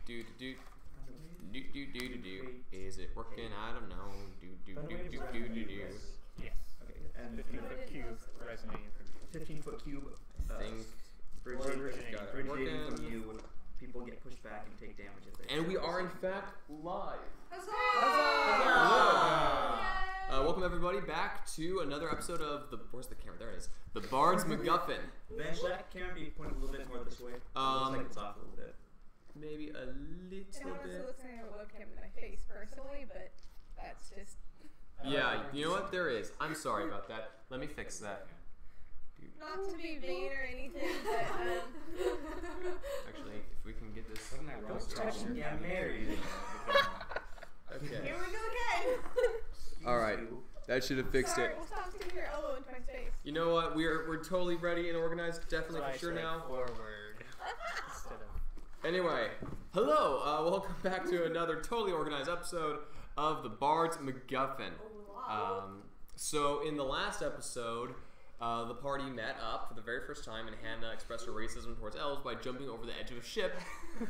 Is it working? I don't know. Yes. Okay. And 15-foot cube resonating from you. 15-foot cube. I think originating from you. People get pushed back and take damage if they. And we are in fact live. Huzzah! Huzzah! Welcome everybody back to another episode of the. Where's the camera? There it is. The Bard's McGuffin. Bench that camera be pointed a little bit more this way. Looks like it's off a little bit. Maybe a little It honestly bit. looks like I have a webcam in my face personally, but that's just. Yeah, you know what? There is. I'm sorry about that. Let me fix that. Not to be vain or anything, but Actually, if we can get this. Don't touch me. I'm married. Okay. here we go again. All right. That should have fixed Sorry, it. we'll stop sticking your elbow into my face. You know what? We're totally ready and organized. Definitely for sure now. Forward. Instead of. Anyway, hello. Welcome back to another totally organized episode of the Bard's McGuffin. So in the last episode, the party met up for the very first time, and Hannah expressed her racism towards elves by jumping over the edge of a ship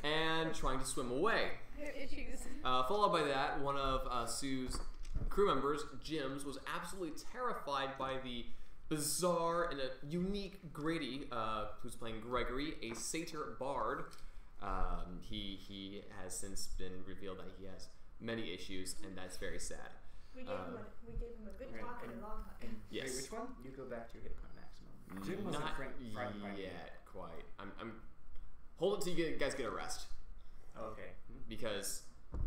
and trying to swim away. I have issues. Followed by that, one of Sue's crew members, Jim's, was absolutely terrified by the bizarre and a unique Grady, who's playing Gregory, a satyr bard. He has since been revealed that he has many issues, and that's very sad. We gave him a good talk and a long talk. Yes. Wait, which one? You go back to your hit point maximum. Jim wasn't Not frightened by me. yet, quite. I'm hold it till you guys get a rest, Oh, okay. because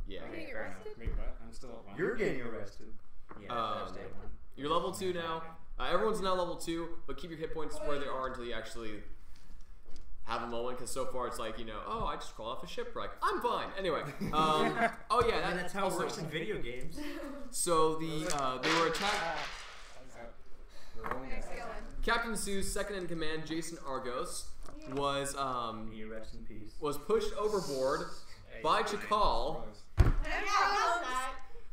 yeah, Are you Fair enough. arrested? Wait, what? I'm still at 1. You're getting arrested. Yeah, Um, that's day one. you're level 2 now. Everyone's now level 2, but keep your hit points where they are until you actually have a moment, because so far it's like, oh, I just crawled off a shipwreck. I'm fine. Anyway, oh yeah, And that's how it works in video games. So they were attacked. Nice going. Captain Sue's second in command, Jason Argos, was You rest in peace. pushed overboard by Chakal,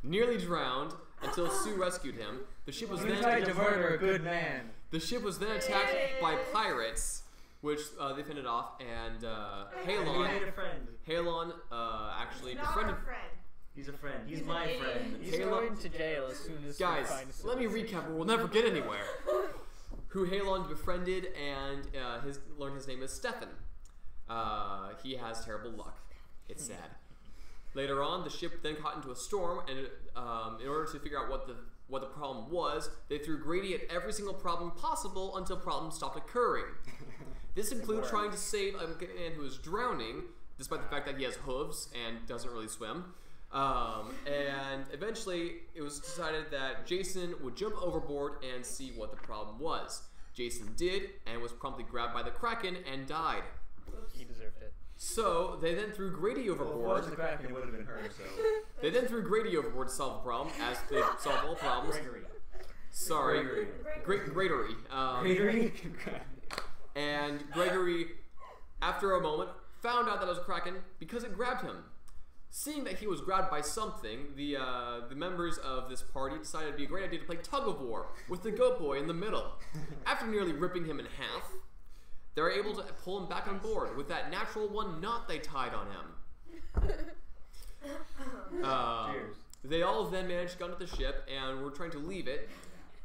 nearly drowned until Sue rescued him. The ship was then murder a good man. The ship was then attacked by pirates, which they fended off, and He made a friend. Halon actually Not befriended. our friend. He's a friend. He's He's my an idiot. friend. He's going to jail as soon as Guys, we find let me recap, or we'll never get anywhere. Who Halon befriended, and learned his name is Stefan. He has terrible luck. It's sad. Later on, the ship then caught into a storm, and in order to figure out what the problem was, they threw Grady at every single problem possible until problems stopped occurring. This includes trying to save a man who is drowning, despite the fact that he has hooves and doesn't really swim. And eventually, it was decided that Jason would jump overboard and see what the problem was. Jason did, and was promptly grabbed by the Kraken and died. He deserved it. So they then threw Grady overboard. the Kraken, it would have been her, so. They then threw Grady overboard to solve the problem, as they solve all problems. Gregory. Sorry, Gregory. Gregory. And Gregory, after a moment, found out that it was a Kraken because it grabbed him. Seeing that he was grabbed by something, the members of this party decided it'd be a great idea to play tug of war with the goat boy in the middle. After nearly ripping him in half, they were able to pull him back on board with that natural one knot they tied on him. Cheers. They all then managed to get onto the ship and were trying to leave it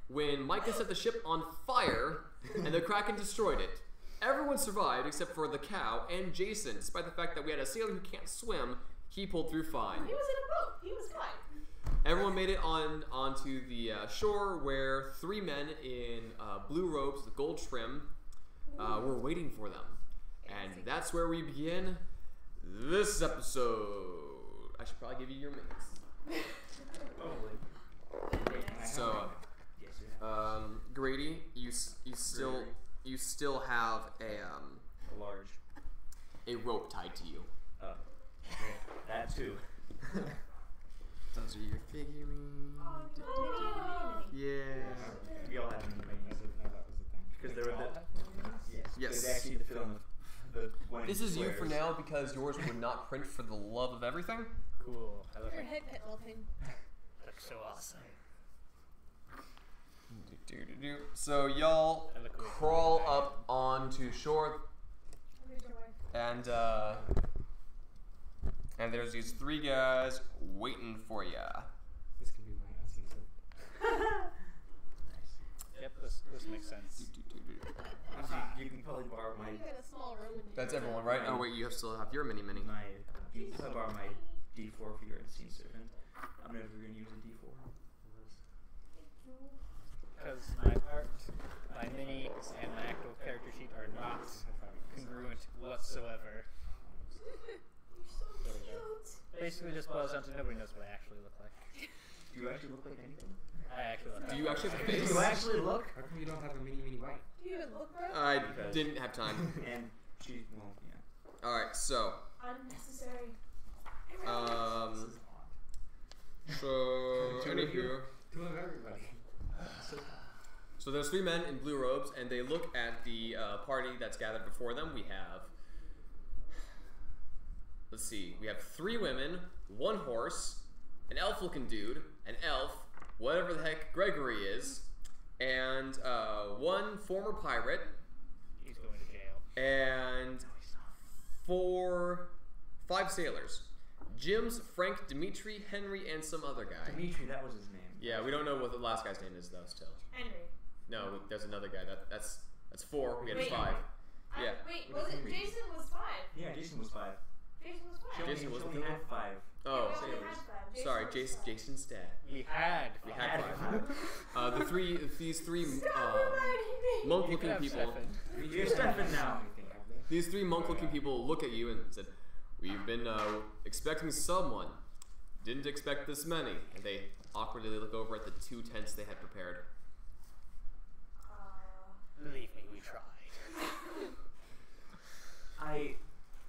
when Micah set the ship on fire and the Kraken destroyed it. Everyone survived except for the cow and Jason. Despite the fact that we had a sailor who can't swim, he pulled through fine. He was in a boat. He was fine. Everyone made it onto the shore, where 3 men in blue robes with gold trim were waiting for them. And that's where we begin this episode. I should probably give you your minutes. Probably. So, Yes, you have. Grady, you still have A large. a rope tied to you. That too. Those are your figurines. Yeah. We all had them in the making. Because they were the. Yes. They actually need to fill in the one. This is you for now because yours would not print for the love of everything. Cool. I love Your it. head pet melting. Looks so awesome. So y'all crawl up onto shore, and And there's these 3 guys waiting for ya. This can be my unseen sword. Nice. Yep, this makes sense. You can probably borrow my You got a small room in That's everyone, right? Oh wait, you still have your mini. you can probably borrow my D4 for your unseen servant. I'm never gonna use a D4. Because my art, my minis, and my actual character sheet are not congruent whatsoever. You're so cute. Basically just boils down to nobody knows what I actually look like. Do you actually look like anything? I actually look Do you actually have a face? Do you actually look? How come you don't have a mini white? Do you even look right? I Because- didn't have time. And she, well, yeah. Alright, so. Unnecessary. So, anywho. Two of everybody. So there's 3 men in blue robes, and they look at the party that's gathered before them. We have, let's see, we have 3 women, 1 horse, an elf-looking dude, an elf, whatever the heck Gregory is, and 1 former pirate, He's going to jail. and 5 sailors. Jim's, Frank, Dimitri, Henry, and some other guy. Dimitri, that was his name. Yeah, we don't know what the last guy's name is though. Still, Henry. no, there's another guy. That's 4. We had Wait. 5. Yeah. Wait, was it Jason was 5? Yeah, Jason was 5. Jason was 5. Jason was she only the- had 5. Oh, We only sailors. had 5. Jason sorry, was 5. Jason's dead. We had. We had 5. These 3 Stop reminding me. monk-looking people. You're Stefan now. These 3 monk-looking people look at you and said, "We've been expecting someone. Didn't expect this many." And they awkwardly look over at the 2 tents they had prepared. Believe me, we tried.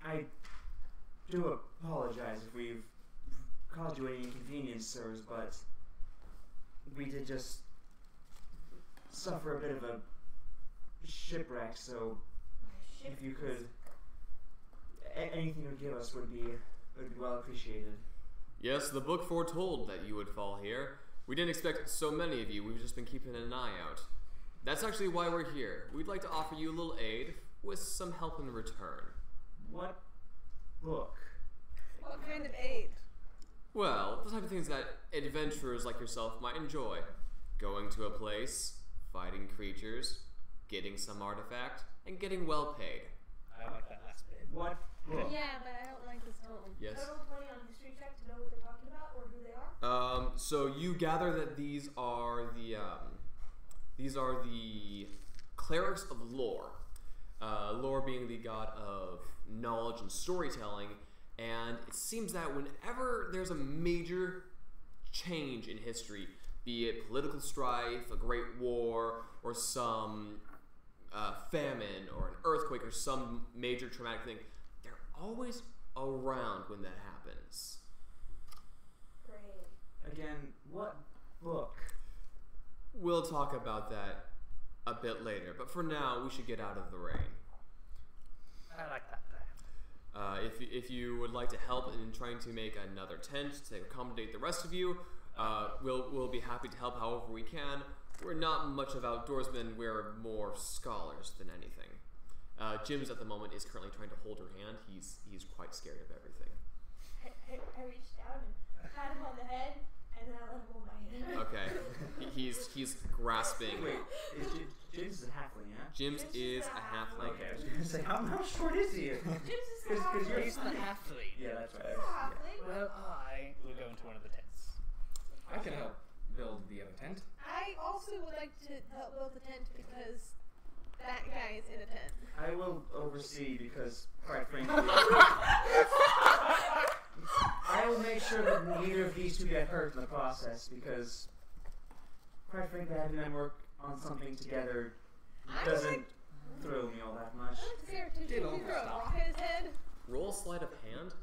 I do apologize if we've caused you any inconvenience, sirs, but we did just suffer a bit of a shipwreck, so if you could, anything you would give us would be well appreciated. Yes, the book foretold that you would fall here. We didn't expect so many of you. We've just been keeping an eye out. That's actually why we're here. We'd like to offer you a little aid with some help in return. What book? What kind of aid? Well, the type of things that adventurers like yourself might enjoy. Going to a place, fighting creatures, getting some artifact, and getting well paid. I like that last bit. What book? Yeah, but I don't like this tone. Yes. Total 20 on history check to know what they're talking about or who they are. So you gather that these are the clerics of lore. Lore being the god of knowledge and storytelling, and it seems that whenever there's a major change in history, be it political strife, a great war, or some famine, or an earthquake, or some major traumatic thing, they're always around when that happens. Great. Again, what book? We'll talk about that a bit later, but for now, we should get out of the rain. I like that plan. If you would like to help in trying to make another tent to accommodate the rest of you, we'll be happy to help however we can. We're not much of outdoorsmen, we're more scholars than anything. Jim's at the moment is currently trying to hold her hand. He's quite scared of everything. I reached down and pat him on the head, and then I let him hold my hand. Okay, he's grasping. Wait, James is a halfling, yeah? Jim's is a halfling. Okay, I was gonna say, how short is he? Jim's is the 'Cause you're- He's the halfling. Yeah, that's right. He's a halfling. Well, I will go into one of the tents. I can help build the other tent. I also would like to help build the tent because that guy is in a tent. I will oversee because, quite frankly, I will make sure that neither of these 2 get hurt in the process because, quite frankly, having them work on something together doesn't thrill me all that much. Did you throw a rock at his head? Roll sleight of hand.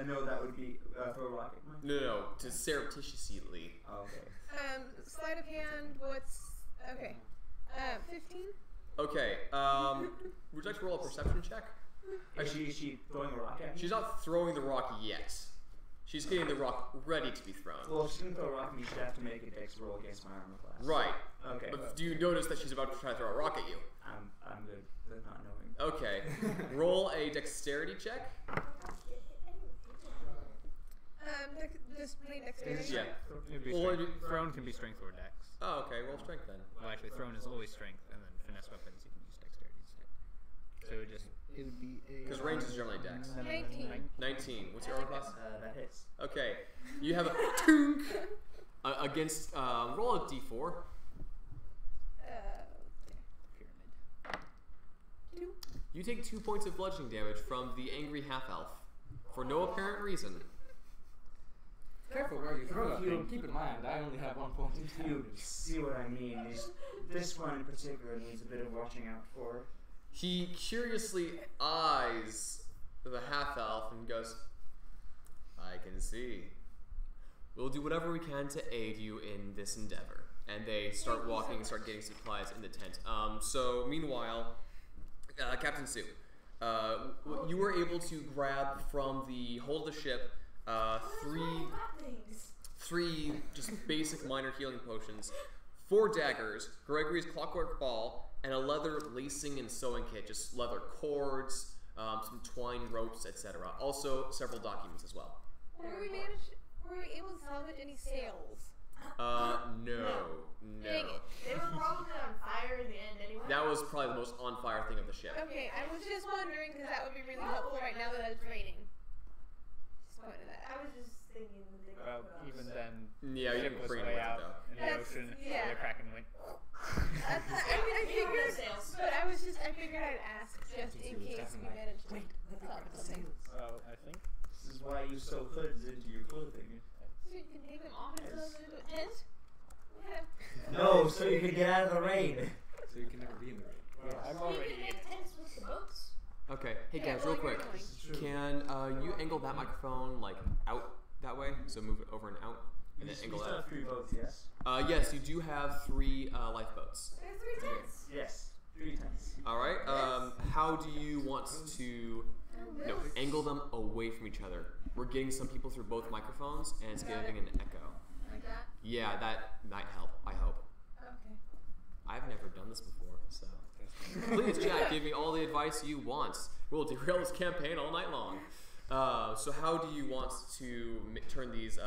No, that would be throw a rocket. No, to surreptitiously. Oh, okay. Sleight of hand, what's... Okay. 15? Okay, would you like to roll a perception check? Is she throwing a rocket? She's not throwing the rock yet. She's getting the rock ready to be thrown. Well, if she's gonna throw a rock, you should have to make a dex roll against my armor class. Right. Okay. But do you notice that she's about to try to throw a rock at you? I'm good with not knowing. Okay. Roll a dexterity check. I don't get hit Just plain dexterity. Yeah. It'd be Or strength. you- Thrown can be strength or dex. Oh, okay. Roll strength then. Well, actually, thrown is always strength, and then finesse weapons you can use dexterity instead. So it would be a. Because range is generally dex. 19. 19. What's your armor class? That hits. Okay. You have a toonk against. Roll a d4. Pyramid. 2. You take 2 points of bludgeoning damage from the angry half elf for no apparent reason. Careful where you throw that thing. Keep in mind, I only have 1 point of You damage. see what I mean? This one in particular needs a bit of watching out for. He curiously eyes the half elf and goes, I can see. We'll do whatever we can to aid you in this endeavor. And they start walking and start getting supplies in the tent. So Oh, meanwhile, Captain Sue, you were able to grab from the hold of the ship three just basic minor healing potions, 4 daggers, Gregory's clockwork ball, and a leather lacing and sewing kit, just leather cords, some twine ropes, etc. Also, several documents as well. Were we able to salvage any sails? No. Dang it. They were probably on fire in the end anyway. That was probably the most on fire thing of the ship. Okay, I was just wondering because that would be really helpful right now that it's raining. Just pointed that I out. was just thinking that they Well, even then, Yeah, you ship can was bring it way with out it though. in the That's- ocean. yeah. The Kraken went. I figured, sails. but I figured I'd ask just in case we managed to stop the sails. Well, I think. This is why you sew hoods into your clothing. So you can take them off and sew them into a tent? Yeah. No, so you can get out of the rain. So you can never be in the rain. I'm We already can in. make tents with the boats. Okay, hey Yeah, guys, well, real you're quick. going. This is true. Can you angle that microphone like out that way? So move it over and out, and then You angle still that. have 3 boats, yes? Yes, you do have 3 lifeboats. There's 3 tents. Yes. 3 tents. All right. How do you want to angle them away from each other? We're getting some people through both microphones, and it's giving an echo. Like that? Yeah, that might help. I hope. Okay. I've never done this before, so please, chat, give me all the advice you want. We'll derail this campaign all night long. So how do you want to turn these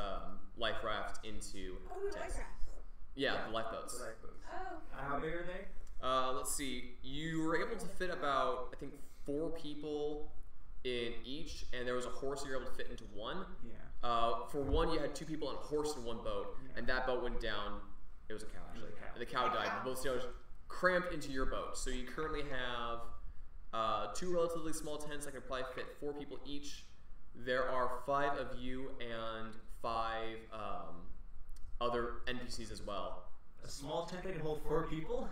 life rafts into tents? Yeah, the lifeboats. The lifeboats. Oh. How big are they? Let's see. You were able to fit about, I think, 4 people in each, and there was a horse you were able to fit into one. Yeah. For one, you had 2 people and a horse in one boat, and that boat went down. It was a cow, actually. And the cow died. Both sailors cramped into your boat. So you currently have 2 relatively small tents that could probably fit 4 people each. There are 5 of you and 5 other NPCs as well. A small tent that can hold 4 people?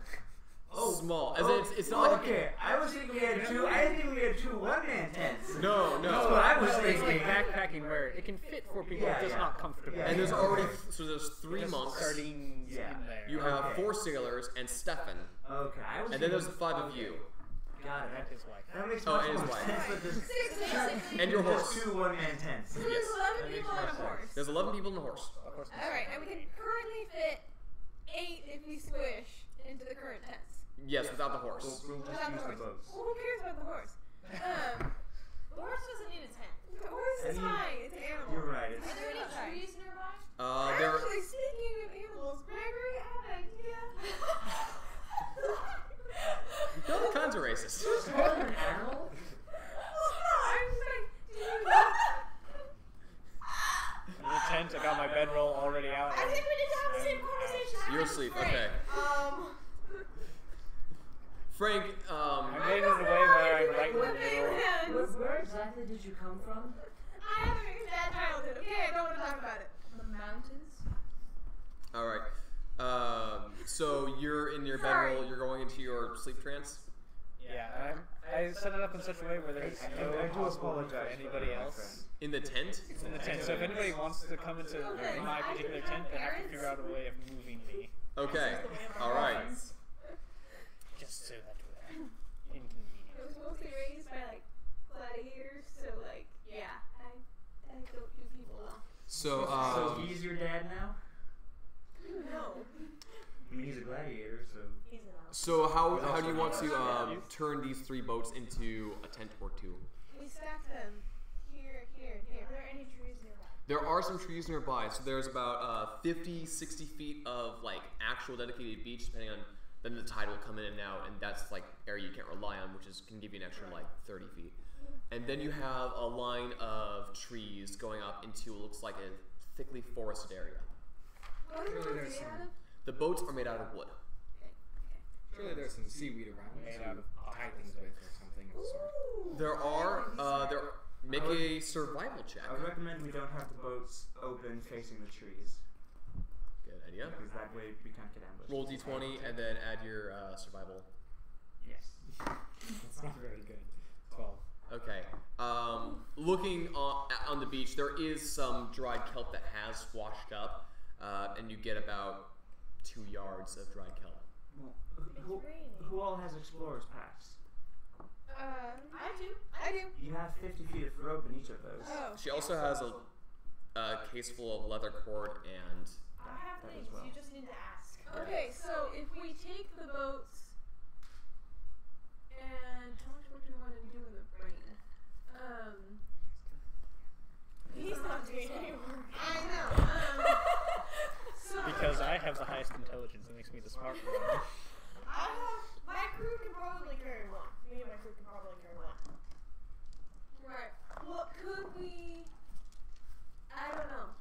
Small. As in, it's not like okay. I was thinking we had 2. I didn't think we had 2 one-man tents. No. That's what I was It's thinking. like backpacking where it can fit 4 people, Yeah, just yeah. not comfortable. Yeah, And there's yeah. already there's 3 Just monks. sardines Yeah. in there. You have Okay. 4 sailors and Stefan, Okay. I was and then there's thinking- 5 of you. Got it. That is why. That makes Oh, much and his more wife. sense. But there's 6 basically. And your there's horse. 2 one-man tents. So Yes. there's 11 That makes people on more a sense. horse. There's 11 people in a horse. Of course. Alright, and we can currently fit 8 if we squish into the current tents. Yes, without the horse. We'll just Without use the the horse. boats. Well, who cares about the horse? The horse doesn't need a tent. The horse is I mean, fine. It's an animal. You're right. It's Are there any Sorry. trees nearby? There. Actually, speaking of animals, Gregory, I have an idea. You're all kinds of racist. an animal? Well, no, I'm just like, In the tent, I got my bedroll already out. I think we need to have the same conversation. You're asleep. Okay. Frank. I made it in a way where I'm right in the middle. Where exactly did you come from? I have a bad childhood, okay? I don't want to talk about it. The mountains. All right. So you're in your bedroll. You're going into your sleep trance. Yeah, I set it up in such a way where there's no I do possibility for apologize anybody for that, my else In the tent. in the tent. So if anybody wants to come into my particular tent, they have to figure out a way of moving me. Okay. All right. Just so that we're It inconvenient. was mostly raised by, like, gladiators, so, like, yeah, I don't do people well. So So he's your dad now? No. I mean, he's a gladiator, so. He's an elf. So how do you want to turn these 3 boats into a tent or 2? We stacked them here, here, and here. Are there any trees nearby? There are some trees nearby, so there's about 50, 60 feet of like actual dedicated beach, depending on. Then the tide will come in and out, and that's like area you can't rely on, which can give you an extra like 30 feet. And then you have a line of trees going up into what looks like a thickly forested area. What are the boats made out of? The boats are made out of wood. Surely there's some seaweed around Made to out of tie things with or something of the sort. There are. Make a survival check. I would recommend we don't have the boats open facing the trees. Good idea. Because that way we can't get ambushed. Roll d20 and then add your survival. Yes. That's not very good. 12. Okay. Looking on the beach, there is some dried kelp that has washed up, and you get about 2 yards of dried kelp. Well, who all has explorer's packs? I do. You have 50 feet of rope in each of those. Oh. She also has a case full of leather cord and. I have That as things. well. You just need to ask. Okay, so if we take the boats, and how much work do we want to do with the brain? He's not doing any work. I know. So Because I have the highest intelligence, it makes me the smart one. My crew can probably carry one. Me and my crew can probably carry one. right. Well, could we? I don't know.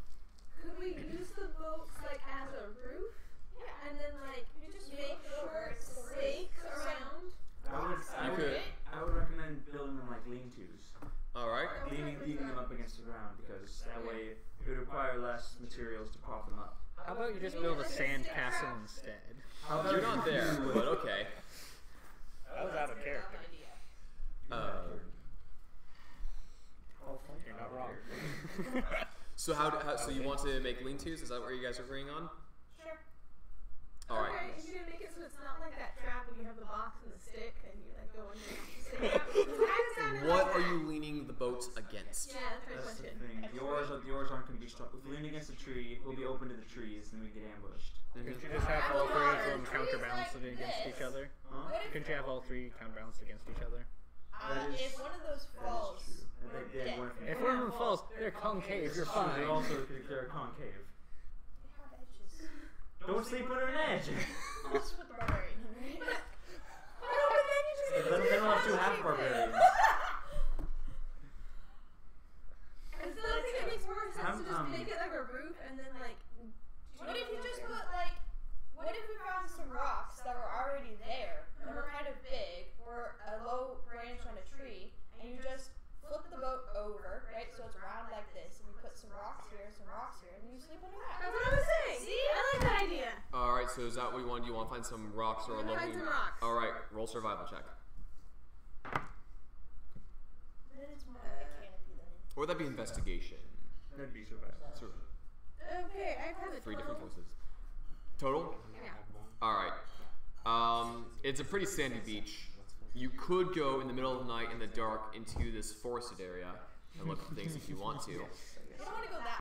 Could we use the boats like as a roof, Yeah. and then like You just make flip it over, sure it's the roof. stakes around? You could. I would recommend building them like lean-tos. All right. Leaning them up against the ground, because that way it would require less materials to prop them up. How about you just build a sand castle instead? How about You're not you there, do- but okay. That was out of character. You're not wrong. So so you want to make lean-tos? Is that what you guys are agreeing on? Sure. All right. Okay, you're gonna make it so it's not like that trap where you have the box and the stick and you like go in there and stick it out. Kinda sounded What like are that. you leaning the boats against? Yeah, that's my That's the question. thing. The oars aren't going to be strong. If we lean against a tree, we'll be open to the trees, and we get ambushed. Couldn't you just have all three of them counterbalanced against each other? Huh? What if, Couldn't you have all three counterbalanced against each other? That is- if one of those That falls, is true. And they Yeah. weren't from If one of them falls, they're concave, you're They're fine. also they're concave. they have edges. Don't sleep under an edge. I'll just put the barbarian under it. Then we'll have 2 half barbarians. I still think it makes more sense to just I'm- make it like a roof and then like. What if you just put what if we found some rocks that were already there, that were kind of big, or a low branch on a tree, and you just flip the boat over, right, so it's round like this, and you put some rocks here, and you sleep under That's that. what I was saying. See? I like that idea. All right. So is that what you want? Do you want to find some rocks or a I'm gonna find local? some rocks. All right. Roll survival check. Then it's more like a canopy than Or would that be investigation? That'd be survival. So, Okay, I've had it. 3 different choices. Total? Yeah. All right. It's a pretty sandy beach. You could go in the middle of the night in the dark into this forested area and look for things if you want to. You don't want to go